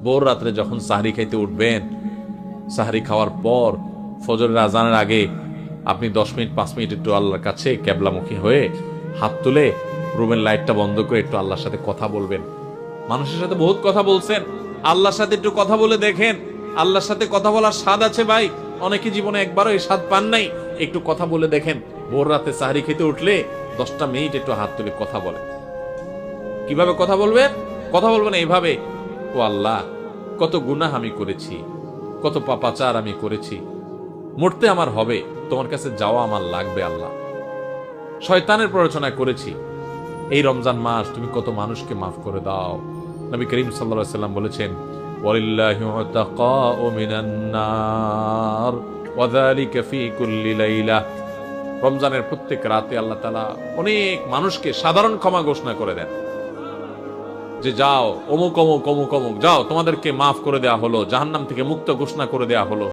ভোর রাত্রে যখন সাহরি খাইতে উঠবেন, সাহরি খাওয়ার পর ফজরের আজানের আগে আপনি 10 মিনিট 5 মিনিট একটু আল্লাহর কাছে ক্যাবলামুখী হয়ে হাত তুলে রুমের লাইটটা বন্ধ করে একটু আল্লাহর সাথে কথা বলবেন। মানুষের সাথে বহুত কথা বলছেন, আল্লাহর সাথে একটু কথা বলে দেখেন। আল্লাহর সাথে কথা বলার স্বাদ আছে ভাই, অনেকে জীবনে একবারও এই স্বাদ পান নাই। একটু কথা বলে দেখেন, ভোর রাতে সাহরি খেতে উঠলে 10টা মিনিট একটু হাত তুলে কথা বলেন। কিভাবে কথা বলবেন? কথা বলবেন এইভাবে, ও আল্লাহ, কত গুনাহ আমি করেছি, কত পাপাচার আমি করেছি, মরতে আমার হবে, তোমার কাছে যাওয়া আমার লাগবে আল্লাহ। শয়তানের প্ররোচনা করেছি, এই রমজান মাস তুমি কত মানুষকে মাফ করে দাও। নবী করিম সাল্লাল্লাহু আলাইহি ওয়াসাল্লাম বলেছেন, ওয়ালিল্লাহি উতাকাউ মিনান নার ওয়া যালিকা ফি কুল্লি লাইলা। রমজানের প্রত্যেক রাতে আল্লাহ তাআলা অনেক মানুষকে সাধারণ ক্ষমা ঘোষণা করে দেন, যে যাও অমুক অমুক অমুক অমুক যাও, তোমাদেরকে মাফ করে দেয়া হলো, জাহান্নাম থেকে মুক্ত ঘোষণা করে দেয়া হলো।